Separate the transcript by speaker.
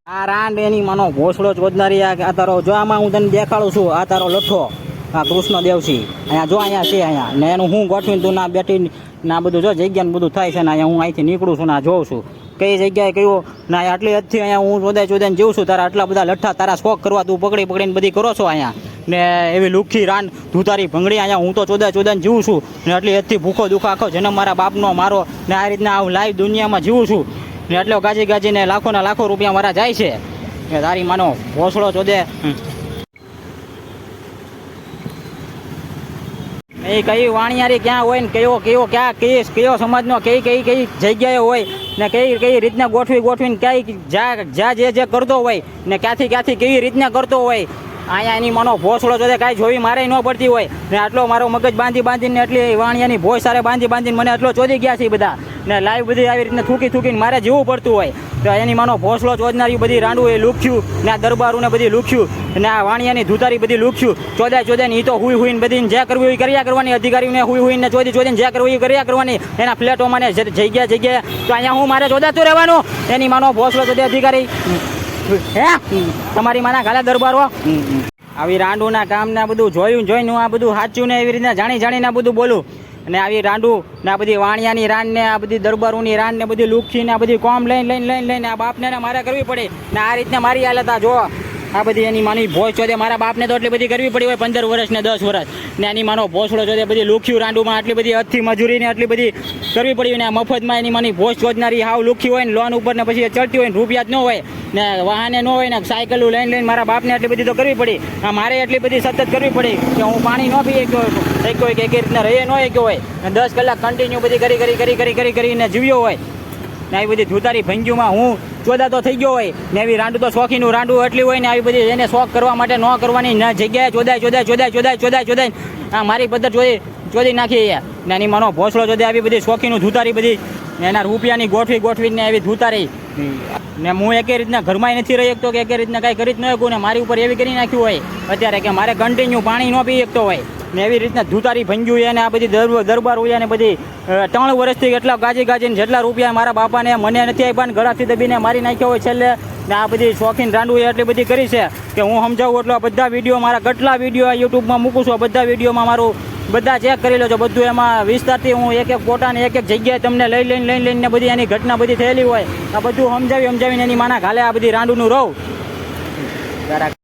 Speaker 1: આ રાંડ એની માનો ઘોસડો ચોદનારી આ તારો જો આમાં હું તને દેખાડું છું. આ તારો લઠ્ઠો આ કૃષ્ણ દેવસી અહીંયા જો અહીંયા છે અહીંયા ને એનું હું ગોઠવીને તું ના બેઠી ના બધું જો જગ્યાને બધું થાય છે ને અહીંયા હું અહીંથી નીકળું છું ને જોઉં છું કઈ જગ્યાએ કયો ના આટલી હદથી અહીંયા હું ચોદાઈને જીવું છું. તારા આટલા બધા લઠ્ઠા તારા શોખ કરવા તું પકડીને બધી કરો છો અહીંયા ને એવી લુખ્ખી રાન ધૂતારી ભંગડી અહીંયા હું તો ચોદાઈને જીવું છું ને એટલી હદથી ભૂખો દુખો આખો જન્મ મારા બાપનો મારો ને આ રીતના હું લાઈવ દુનિયામાં જીવું છું ને એટલો ગાજીને લાખોના લાખો રૂપિયા મારા જાય છે ને તારી માનો ભોસડો ચોદે એ કઈ વાણિયારી ક્યાં હોય ને કયો સમાજનો કઈ જગ્યાએ હોય ને કઈ રીતના ગોઠવીને ક્યાંય જે કરતો હોય ને ક્યાંથી કેવી રીતના કરતો હોય અહીંયા એની માનો ભોસડો જોડે કાંઈ જોવી મારે ન પડતી હોય ને આટલો મારો મગજ બાંધીને એટલી વાણિયાની ભોય સારે બાંધીને મને એટલો ચોદી ગયા છે બધા ને લાઈવ બધી આવી રીતના થૂકીને મારે જીવવું પડતું હોય તો એની માનો ભોસડો ચોદનારી બધી રાંડું એ લુખ્યું ને આ દરબારું ને બધી લુખ્યું ને આ વાણિયાની ધૂતારી બધી લુખ્યું ચોદાય ને એ તો હુઈને બધી જ્યાં કરવું એ કર્યા કરવાની અધિકારીઓને હુઈને ચોદીને જ્યાં કરવું એ કર્યા કરવાની એના ફ્લેટોમાં ને જગ્યા તો અહીંયા હું મારે ચોદાતું રહેવાનું એની માનો ભોસડો ચોદે અધિકારી હે તમારી માના ગાલા દરબારો આવી રાંડુના કામ ને બધું જોઈને હું આ બધું સાચું ને એવી રીતના જાણીને બધું બોલું અને આવી રાંડુ ને આ બધી વાણિયાની રાન ને આ બધી દરબારોની રાન ને બધી લુખ્ખી ને આ બધી કોમ લઈને આ બાપને મારે કરવી પડે ને આ રીતના મારી હાલત આ જો આ બધી એની માની ભોજ ચોદે મારા બાપને તો એટલી બધી કરવી પડી હોય 15 વર્ષ ને 10 વર્ષ ને એની માનો ભોસડો ચોદે બધી લુખ્યું રાંડુમાં આટલી બધી હદથી મજૂરી ને આટલી બધી કરવી પડી ને મફતમાં એની માની ભોજ ચોદનારી હાવ લુખ્ખી હોય ને લોન ઉપર ને પછી ચડતી હોય ને રૂપિયા જ ન હોય ને વાહને ન હોય ને સાયકલું લઈને મારા બાપને એટલી બધી તો કરવી પડી મારે એટલી બધી સતત કરવી પડી કે હું પાણી ન પી શક્યો હોય કે કઈ રીતના રહી ન શક્યો હોય ને 10 કલાક કન્ટિન્યુ બધી કરીને જીવ્યો હોય ને આવી બધી ધૂતારી ભંગ્યુમાં હું ચોદાતો થઈ ગયો હોય ને એવી રાંડું તો શોખીનું રાંડું એટલી હોય ને આવી બધી એને શોખ કરવા માટે ન કરવાની ન જગ્યાએ ચોદાય આ મારી પદ્ધત ચોદી નાખી ને એની માનો ભોસડો ચોદે આવી બધી શોખીનું ધૂતારી બધી એના રૂપિયાની ગોઠવીને એવી ધૂતારી ને હું એકે રીતના ઘરમાં નથી રહી શકતો કે એકે રીતના કાંઈ કરી જ ન શકું ને મારી ઉપર એવી કરી નાખ્યું હોય અત્યારે કે મારે કન્ટિન્યુ પાણી ન પી શકતો હોય ને એવી રીતના ધૂતારી ભંગ્યું હોય ને આ બધી દરબાર હોય ને બધી 3 વર્ષથી એટલા ગાજીને જેટલા રૂપિયા મારા બાપાને મને નથી આપ્યા ને ગળાથી દબીને મારી નાખ્યો હોય છેલ્લે ને આ બધી શોખીન રાંડું એટલી બધી કરી છે કે હું સમજાવું એટલો બધા વિડીયો મારા કેટલા વિડીયો યુટ્યુબમાં મૂકું છું બધા વિડીયોમાં મારું બધા ચેક કરી લેજો બધું એમાં વિસ્તારથી હું એક ફોટાને એક જગ્યાએ તમને લઈને બધી એની ઘટના બધી થયેલી હોય આ બધું સમજાવીને એની માના ઘાલે આ બધી રાંડુનું રહું